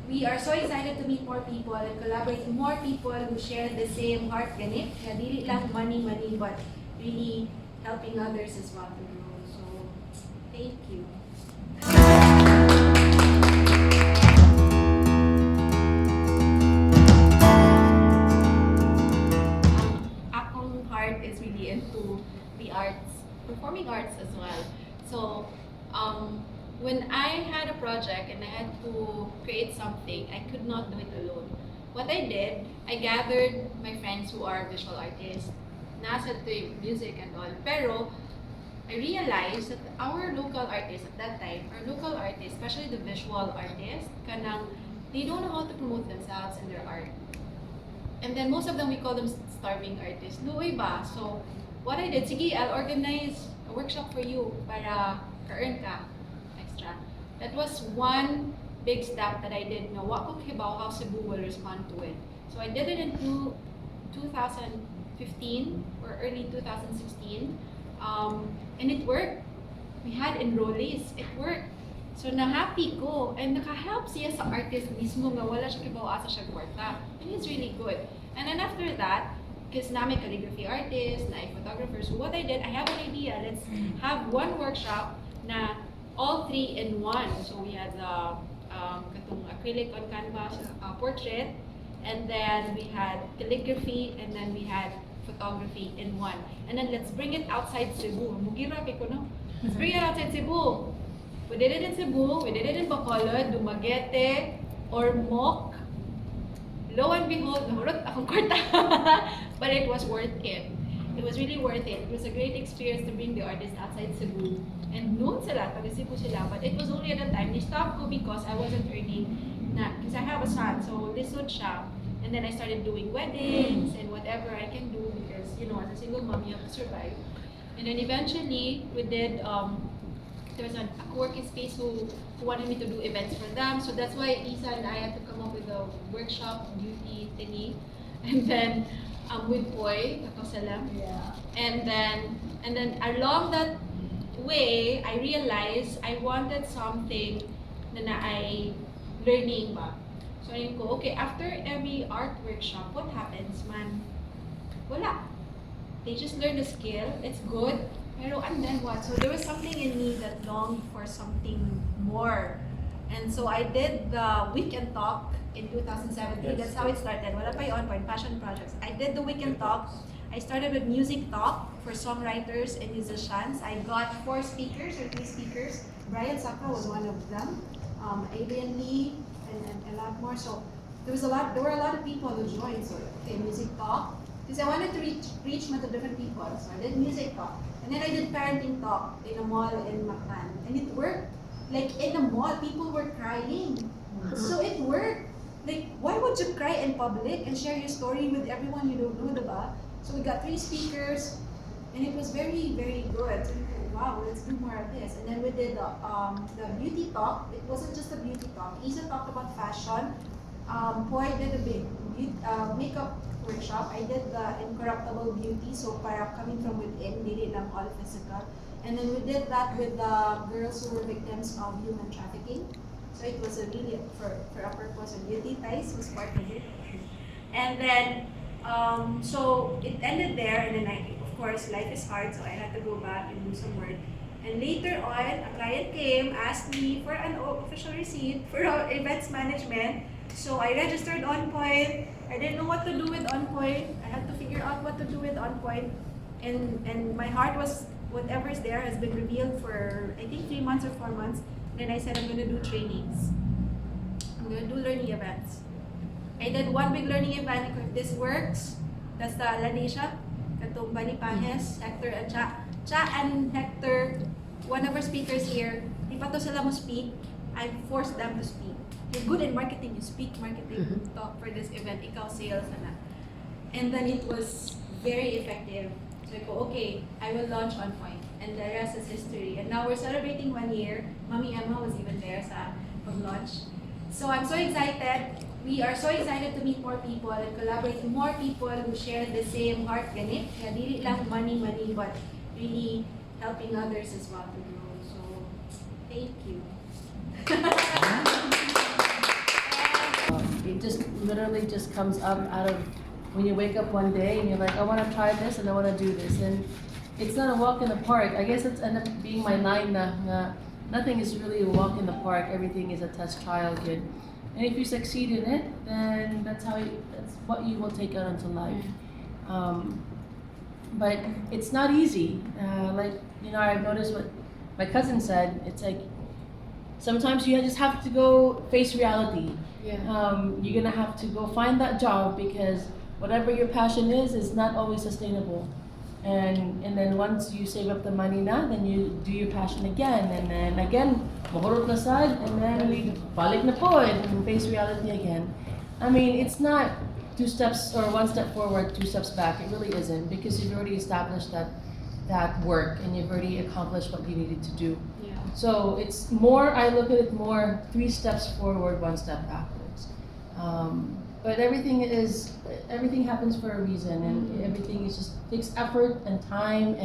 we are so excited to meet more people and collaborate with more people who share the same heart ganit. Kaya dili lang money, but really helping others as well to grow. So, thank you. Akong heart is really into the arts, performing arts as well. So, when I had a project and I had to create something, I could not do it alone. What I did, I gathered my friends who are visual artists, nasa to yung music and all. Pero, I realized that our local artists at that time, especially the visual artists, they don't know how to promote themselves and their art. And then most of them, we call them starving artists. Luoy ba? So, what I did, sige, I'll organize a workshop for you para ka-earn ka extra. That was one big step that I did. No, what could about how Cebu will respond to it. So I did it in 2015 or early 2016, and it worked. We had enrollees. It worked. So na-happy ko and naka-help siya sa artist mismo nga wala siya kibawa asa siya kwarta. And it's really good. And then after that, because na may calligraphy artist, na photographer, so what I did, I have an idea. Let's have one workshop na all three in one. So we had the katong acrylic on canvas portrait, and then we had calligraphy, and then we had photography in one. And then let's bring it outside Cebu. Mugira ko no. Let's bring it outside Cebu. We did it in Cebu, we did it in Bacolod, Dumaguete, or Moc. Lo and behold, nahurot akong kwarta. But it was worth it. It was really worth it. It was a great experience to bring the artists outside Cebu. And noon sila, taga Cebu sila. But it was only at the time, they stopped ko because I wasn't earning na. Because I have a son, so lisod siya. And then I started doing weddings and whatever I can do because, you know, as a single mom, you have to survive. And then eventually, we did, there was a co-working space who wanted me to do events for them. So that's why Isa and I had to come up with a workshop, beauty thingy. And then, with Boy, Yeah. and then along that way, I realized I wanted something na I learning ba. So ayun ko, okay, after every art workshop, what happens man? Wala. They just learn the skill, it's good, pero and then what? So there was something in me that longed for something more. And so I did the weekend talk in 2017. Yes. That's how it started. Wala pa yung OnPoint Passion Projects. I did the weekend talk. I started with music talk for songwriters and musicians. I got 4 speakers or 3 speakers. Brian Saka was one of them. Adrian Lee and a lot more. So there were a lot of people who joined. So okay, music talk. Because I wanted to reach to different people. So I did music talk. And then I did parenting talk in a mall in Mactan. And it worked. Like in the mall, people were crying. So it worked. Like, why would you cry in public and share your story with everyone you don't know, diba? So we got 3 speakers, and it was very, very good. So we thought, wow, let's do more of this. And then we did the beauty talk. It wasn't just a beauty talk. Isa talked about fashion. Poi did a big makeup workshop. I did the incorruptible beauty, so para coming from within, dili lang all physical. And then we did that with the girls who were victims of human trafficking. So it was a really for a purpose, and beauty ties was part of it. And then, so it ended there, and then of course, life is hard, so I had to go back and do some work. And later on, a client came, asked me for an official receipt for events management. So I registered OnPoint. I didn't know what to do with OnPoint. I had to figure out what to do with OnPoint. And my heart was, whatever is there has been revealed for, I think, 3 months or 4 months. Then I said, I'm going to do trainings. I'm going to do learning events. I did one big learning event. If this works, that's the Lanisha, Katong Bani Pahes, Hector and Cha and Hector, one of our speakers here, di pa to sila mo speak, I forced them to speak. You're good in marketing, you speak marketing, talk for this event, ikaw sales, na. And then it was very effective. So I go, okay, I will launch OnPoint. And the rest is history. And now we're celebrating 1 year. Mami Emma was even there sa pag-launch. So I'm so excited. We are so excited to meet more people and collaborate with more people who share the same heart ganit. Kaya dili lang money, but really helping others as well to grow. So, thank you. literally just comes up out of when you wake up one day and you're like, I want to try this and I want to do this. And it's not a walk in the park. I guess it's ended up being my line na nothing is really a walk in the park. Everything is a test trial, good. And if you succeed in it, then that's what you will take out into life. But it's not easy. I've noticed what my cousin said. It's like sometimes you just have to go face reality. You're gonna have to go find that job because whatever your passion is not always sustainable. And then once you save up the money then you do your passion again, and then again, mahurot na sad, and then we balik na po and face reality again. I mean, it's not 2 steps or 1 step forward, 2 steps back. It really isn't, because you've already established that work and you've already accomplished what you needed to do. So it's more, I look at it more 3 steps forward, 1 step backwards. But everything happens for a reason, and everything just takes effort and time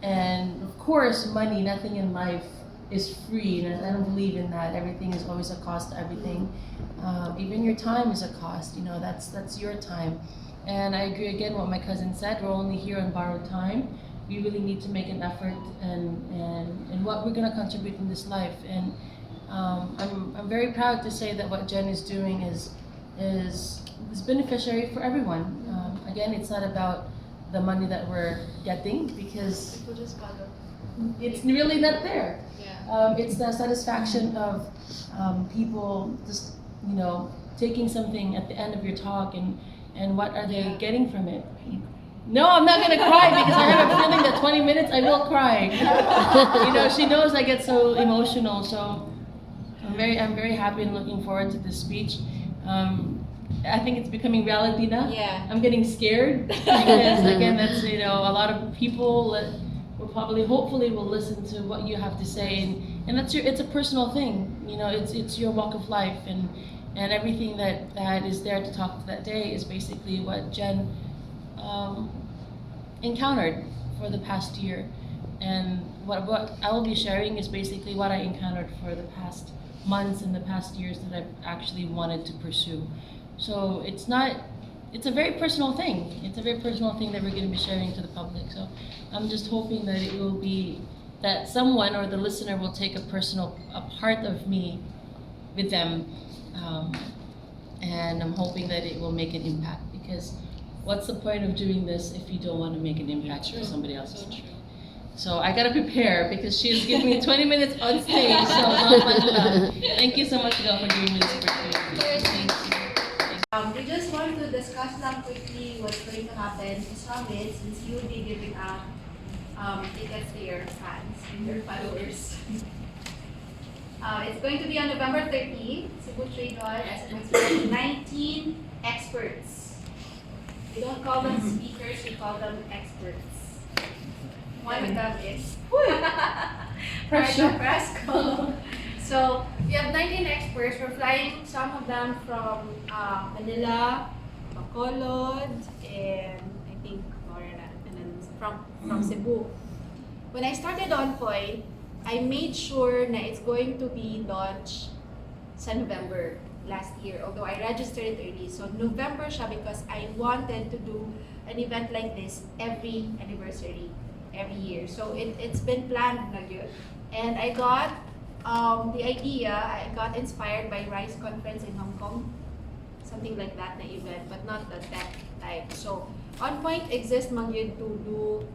and of course money. Nothing in life is free, and I don't believe in that. Everything is always a cost to everything. Even your time is a cost. That's your time. And I agree again what my cousin said. We're only here on borrowed time. We really need to make an effort and what we're gonna contribute in this life. And I'm very proud to say that what Jen is doing is beneficiary for everyone. Again, it's not about the money that we're getting, because it's really not there. It's the satisfaction of people just taking something at the end of your talk, and what are they getting from it. No, I'm not gonna cry, because I have a feeling that 20 minutes I will cry. She knows I get so emotional, so I'm very happy and looking forward to this speech. I think it's becoming reality now. I'm getting scared because again, that's a lot of people will probably, hopefully, will listen to what you have to say, and it's a personal thing. It's your walk of life, and everything that is there to talk to that day is basically what Jen encountered for the past year, and what I will be sharing is basically what I encountered for the past months and the past years that I've actually wanted to pursue. So it's a very personal thing. It's a very personal thing that we're going to be sharing to the public. So I'm just hoping that it will be that someone or the listener will take a part of me with them, and I'm hoping that it will make an impact, because what's the point of doing this if you don't want to make an impact for somebody else's life? So I gotta prepare, because she's giving me 20 minutes on stage. So thank you so much, Del, for giving me this opportunity. Thank you. We just want to discuss quickly what's going to happen to Summit, since you'll be giving out tickets to your fans and your followers. It's going to be on November 30, Cebu Trade Hall, as it was 19 experts. We don't call them speakers, we call them experts. One of them is Fresco. So we have 19 experts. We're flying some of them from Manila, Bacolod, and I think Florida, and then from Cebu. When I started OnPoint, I made sure that it's going to be launched sa November last year, although I registered it early. So November siya, because I wanted to do an event like this every anniversary, every year. So it's been planned na yun. And I got the idea, I got inspired by Rice Conference in Hong Kong, something like that na event, but not that type. So OnPoint exists man yun to do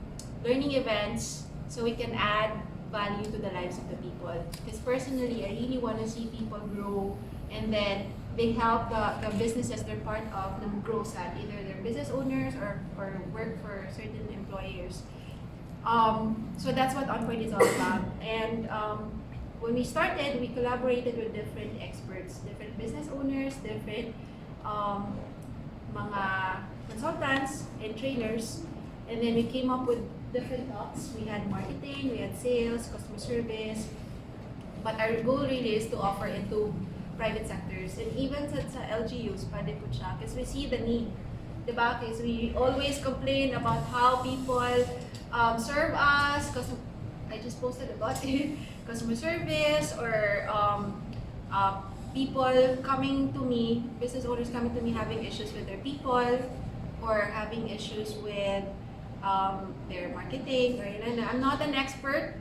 learning events so we can add value to the lives of the people. Because personally, I really want to see people grow, and then they help the businesses they're part of them grow sad. Either they're business owners or work for certain employers. So that's what OnPoint is all about. And when we started, we collaborated with different experts, different business owners, different mga consultants and trainers, and then we came up with different talks. We had marketing, we had sales, customer service, but our goal really is to offer it to private sectors, and even sa LGUs, pwede po siya, because we see the need. Diba? Because we always complain about how people serve us, I just posted about it, customer service, or people coming to me, business owners coming to me having issues with their people or having issues with their marketing or I'm not an expert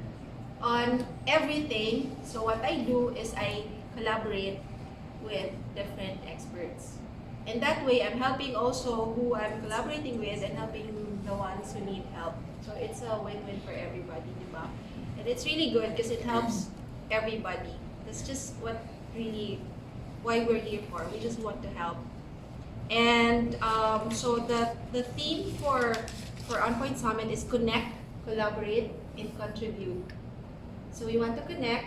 on everything. So what I do is I collaborate with different experts. And that way I'm helping also who I'm collaborating with and helping the ones who need help. So it's a win-win for everybody, diba? And it's really good because it helps everybody. That's just what really why we're here for. We just want to help. And so the theme for OnPoint Summit is connect, collaborate, and contribute. So we want to connect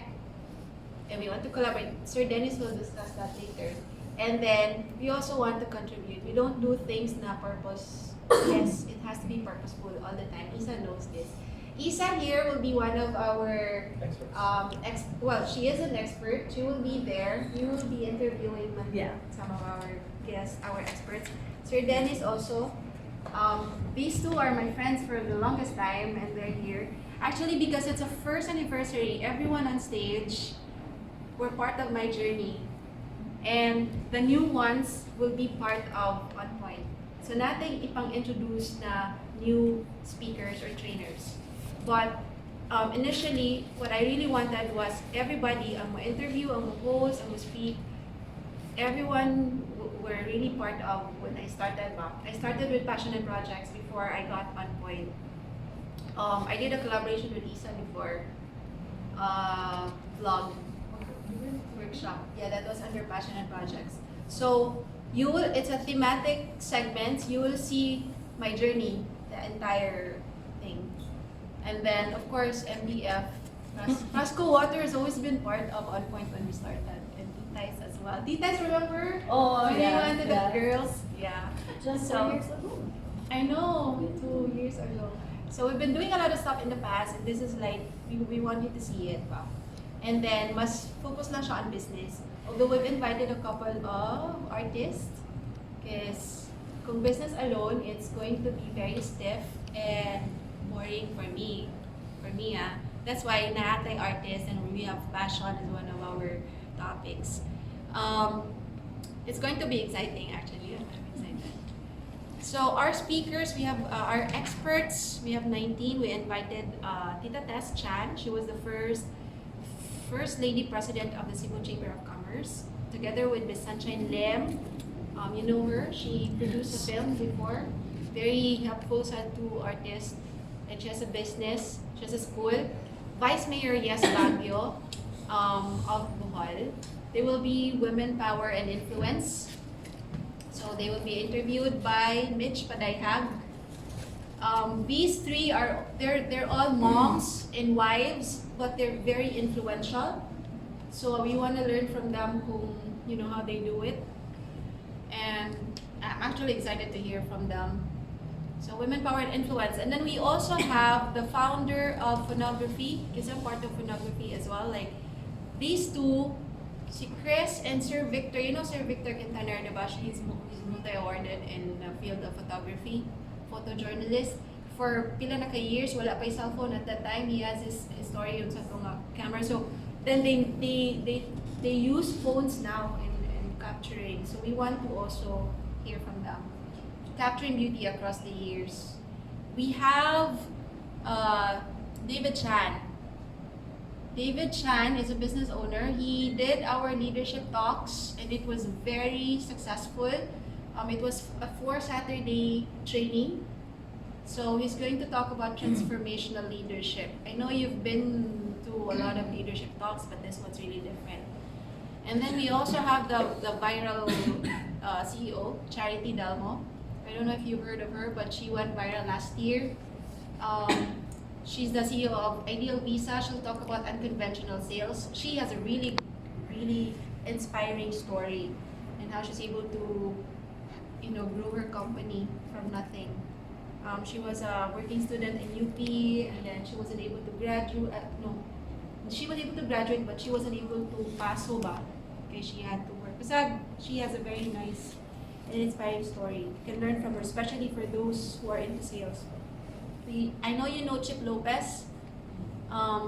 and we want to collaborate. Sir Dennis will discuss that later. And then we also want to contribute. We don't do things na purpose. Yes, it has to be purposeful all the time. Isa knows this. Isa here will be one of our well, she is an expert. She will be there. You will be interviewing some of our guests, our experts. Sir Dennis also. These two are my friends for the longest time, and they're here. Actually, because it's a first anniversary, everyone on stage were part of my journey. And the new ones will be part of OnPoint. So nating ipang-introduce na new speakers or trainers. But initially, what I really wanted was everybody, ang mo-interview, ang mo-host, ang mo-speak, everyone were really part of when I started back. I started with passionate projects before I got OnPoint. I did a collaboration with Isa before, vlog workshop. Yeah, that was under passionate projects. So it's a thematic segment. You will see my journey, the entire thing. And then of course MDF. Rasco Water has always been part of OnPoint when we started. And Titais as well. Titais, remember? Oh, when yeah. we went to the girls? Yeah. Just So- 4 years ago. I know, 2 years ago. So we've been doing a lot of stuff in the past, and this is like, we want you to see it pa. And then, mas focus lang siya on business. Although we've invited a couple of artists, because kung business alone, it's going to be very stiff and boring for me. That's why naatay artists and we have passion as one of our topics. It's going to be exciting actually. I'm excited. So our speakers, we have our experts. We have 19. We invited Tita Tess Chan. She was the first lady president of the Cebu Chamber of Commerce, together with Miss Sunshine Lim. You know her. She produced a film before. Very helpful sa two artists. And she has a business. She has a school. Vice Mayor Yes Baguio of Bohol. They will be Women Power and Influence. So they will be interviewed by Mitch Padayhag. These three they're all moms and wives, but they're very influential. So we want to learn from them how they do it. And I'm actually excited to hear from them. So Women Power and Influence. And then we also have the founder of phonography, because I'm part of phonography as well. Like these two, si Chris and Sir Victor. You know Sir Victor Quintanar, diba? He's multi-awarded in the field of photography, photojournalist. For pila na years, wala pa yung cellphone at that time. He has his story yung sa camera. So then they use phones now in capturing. So we want to also hear from them. Capturing beauty across the years. We have David Chan. David Chan is a business owner. He did our leadership talks and it was very successful. It was a 4-Saturday training. So he's going to talk about transformational leadership. I know you've been to a lot of leadership talks, but this one's really different. And then we also have the viral CEO, Charity Delmo. I don't know if you've heard of her, but she went viral last year. She's the CEO of Ideal Visa. She'll talk about unconventional sales. She has a really, really inspiring story and how she's able to, grow her company from nothing. She was a working student in UP, and then she wasn't able to graduate. She was able to graduate, but she wasn't able to pass OBA. Okay, she had to work. Besides, she has a very nice and inspiring story. You can learn from her, especially for those who are into sales. I know you know Chip Lopez.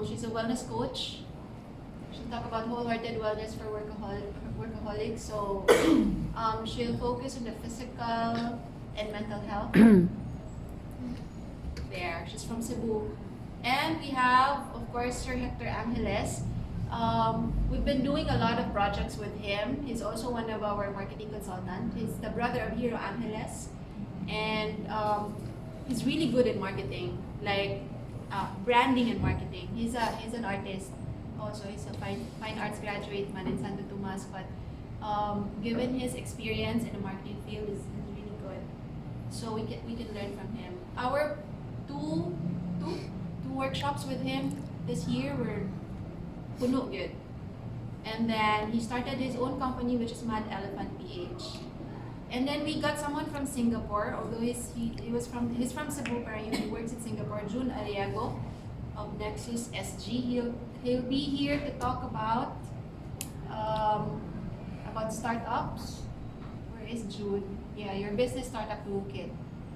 She's a wellness coach. She'll talk about wholehearted wellness for workaholic, so she'll focus on the physical and mental health. There, she's from Cebu. And we have, of course, Sir Hector Angeles. We've been doing a lot of projects with him. He's also one of our marketing consultants. He's the brother of Hero Angeles. And he's really good at marketing, like branding and marketing. He's an artist. Also, he's a fine arts graduate man in Santo Tomas. But given his experience in the marketing field, is really good. So we can learn from him. Our two workshops with him this year were puno good. And then he started his own company, which is Mad Elephant PH. And then we got someone from Singapore, although he's from Cebu, but he works in Singapore. June Aliago of Nexus SG. He'll be here to talk about startups. Where is June? Yeah, your business startup toolkit.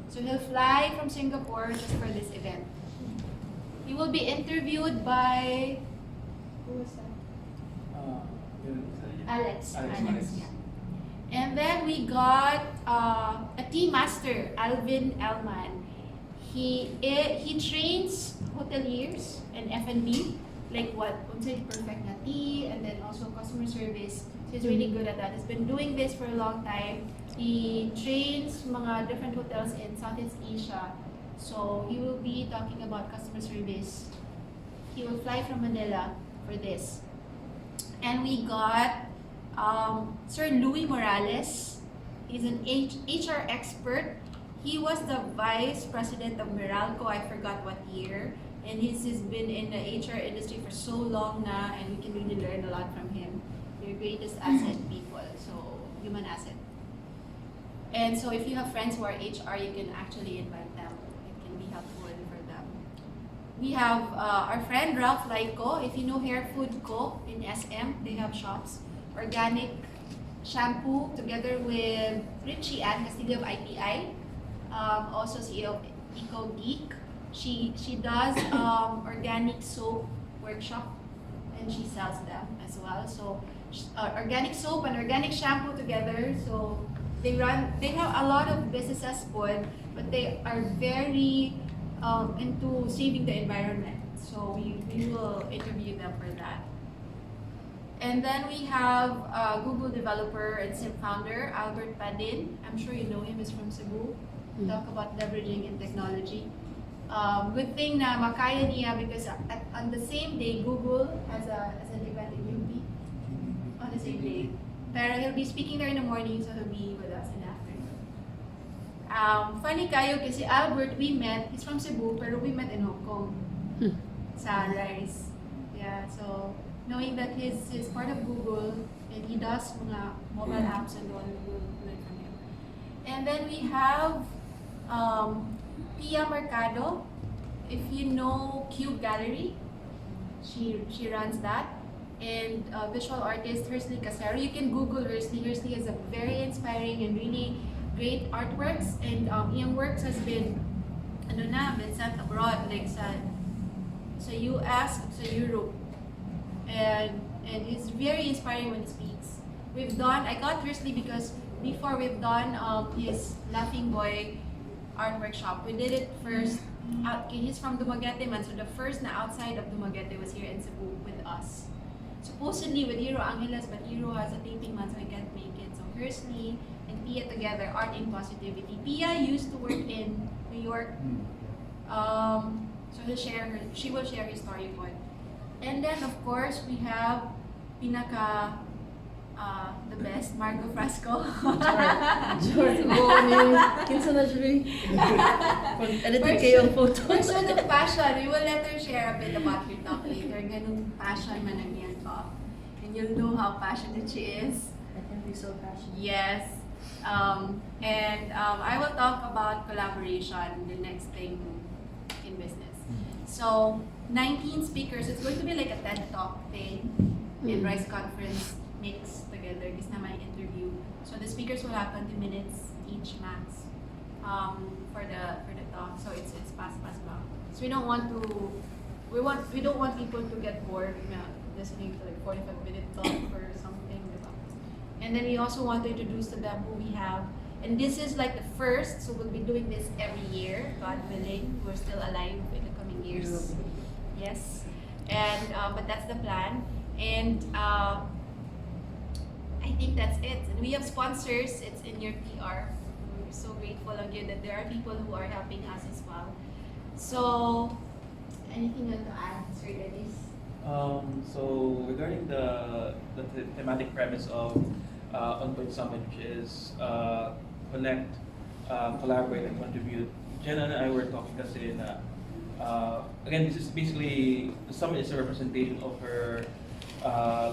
So he'll fly from Singapore just for this event. He will be interviewed by, who was that? Alex. Yeah. And then we got a tea master, Alvin Elman. He trains hoteliers and F&B, like what perfect na tea, and then also customer service. So he's really good at that. He's been doing this for a long time. He trains mga different hotels in Southeast Asia. So he will be talking about customer service. He will fly from Manila for this. And we got Sir Louis Morales. He's an HR expert. He was the vice president of Meralco, I forgot what year. And he's been in the HR industry for so long now, and we can really learn a lot from him. Your greatest asset, people. So, human asset. And so if you have friends who are HR, you can actually invite them. It can be helpful for them. We have our friend Ralph Laiko. If you know Hair Food Co. in SM, they have shops. Organic shampoo together with Richie Ann Castillo of IPI. Also CEO of Eco Geek. She does organic soap workshop, and she sells them as well. So organic soap and organic shampoo together. So they have a lot of businesses, but they are very into saving the environment. So we will interview them for that. And then we have Google developer and SIM founder, Albert Padin. I'm sure you know him, he's from Cebu. Talk about leveraging in technology. Good thing na makaya niya because on the same day, Google has an event in UP on the same day. Pero he'll be speaking there in the morning, so he'll be with us in the afternoon. Funny kayo kasi Albert, we met, he's from Cebu, pero we met in Hong Kong. Sa Rise. Yeah, so knowing that he's part of Google and he does mga mobile apps and all, we'll learn from him. And then we have Pia Mercado. If you know Cube Gallery, she runs that. And visual artist Hersley Casero. You can Google Hersley. Hersley has a very inspiring and really great artworks. And iyang works has been been sent abroad, like sa US, sa Europe. And he's very inspiring when he speaks. I got Hersley because before we've done his Laughing Boy art workshop. We did it first. He's from Dumaguete man, so the first na outside of Dumaguete was here in Cebu with us. Supposedly with Hero Angeles, but Hero has a taping man, so I can't make it. So Hersley and Pia together, Art in Positivity. Pia used to work in New York. So she will share his story po. And then of course we have the best, Margo Frasco. Edited kayo ang photo. Person of passion. We will let her share a bit about her talk later. Ganun passion man ang yan talk. And you'll know how passionate she is. I can be so passionate. Yes. I will talk about collaboration, the next thing in business. So, 19 speakers. It's going to be like a TED Talk thing in Rice Conference mix together. This na my interview. So the speakers will have 20 minutes each max for the talk. So it's fast long. So we don't want people to get bored listening to like 45-minute talk or something. And then we also want to introduce to them who we have. And this is like the first, so we'll be doing this every year, God willing. We're still alive in the coming years. Yes. And but that's the plan. And I think that's it. And we have sponsors. It's in your PR. We're so grateful again that there are people who are helping us as well. So, anything you want to add, Sir Dennis? So regarding the thematic premise of OnPoint Summit, which is connect, collaborate, and contribute. Jenna and I were talking kasi na again, this is basically the summit is a representation of her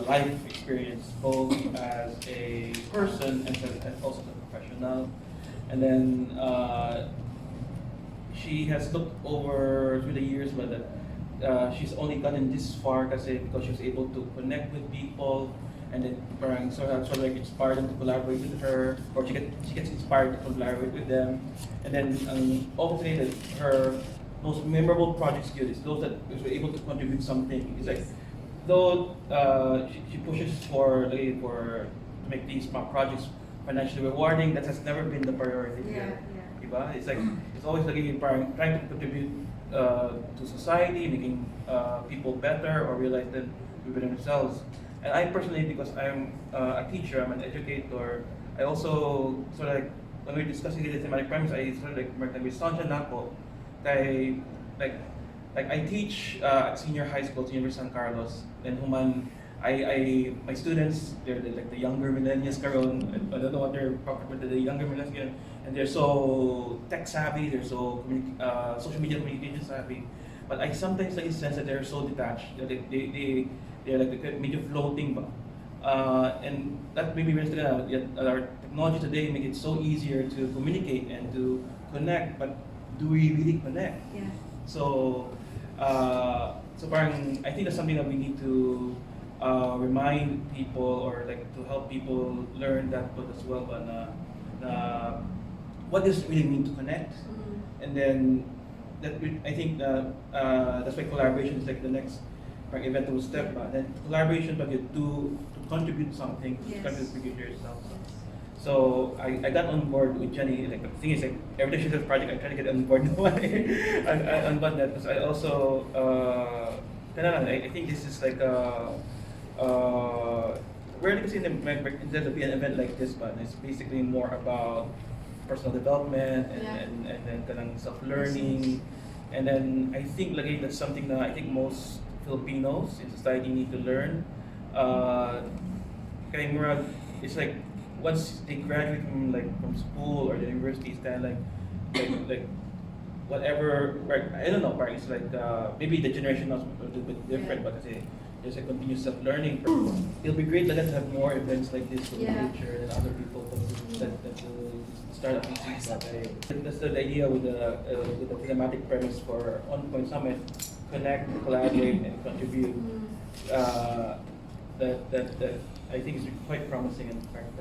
life experience, both as a person and also as a professional. And then she has looked over through the years, but she's only gotten this far kasi because she was able to connect with people, and then parang sort of like inspired them to collaborate with her, or she gets inspired to collaborate with them. And then hopefully that her most memorable projects is those that was able to contribute something. It's like though she pushes for to make these projects financially rewarding, that has never been the priority here. Diba? It's like it's always like trying to contribute to society, making people better or realize that within themselves. And I personally, because I'm a teacher, I'm an educator, I also sort of like, when we're discussing the thematic premise, I sort of like like I teach at senior high school at University of San Carlos, and my students, they're like the younger millennials karon. I don't know what they're proper, but they're the younger millennials, and they're so tech savvy, they're so social media communication savvy. But I sometimes like sense that they're so detached. They're like medyo floating ba. And that maybe our technology today make it so easier to communicate and to connect, but do we really connect? Yeah. So parang I think that's something that we need to remind people, or like to help people learn that book as well. But what does it really mean to connect? And then I think that's why collaboration is like the next eventable step. Then collaboration, but you to contribute something, to contribute yourself. So I got on board with Jenny. Like the thing is, like every time she does a project, I try to get on board on that, because I also I think this is like rarely kasi instead of an event like this, but it's basically more about personal development and then kanang self-learning. And then I think like that's something that I think most Filipinos in society need to learn. It's like once they graduate from school or the university, it's kind of like whatever. Right, I don't know. Right, it's like maybe the generation is a little bit different, but there's a continuous self-learning. It'll be great to have more events like this in the future and other people that start up these things. That's the idea with the thematic premise for OnPoint Summit: connect, collaborate, and contribute. That I think is quite promising and practical.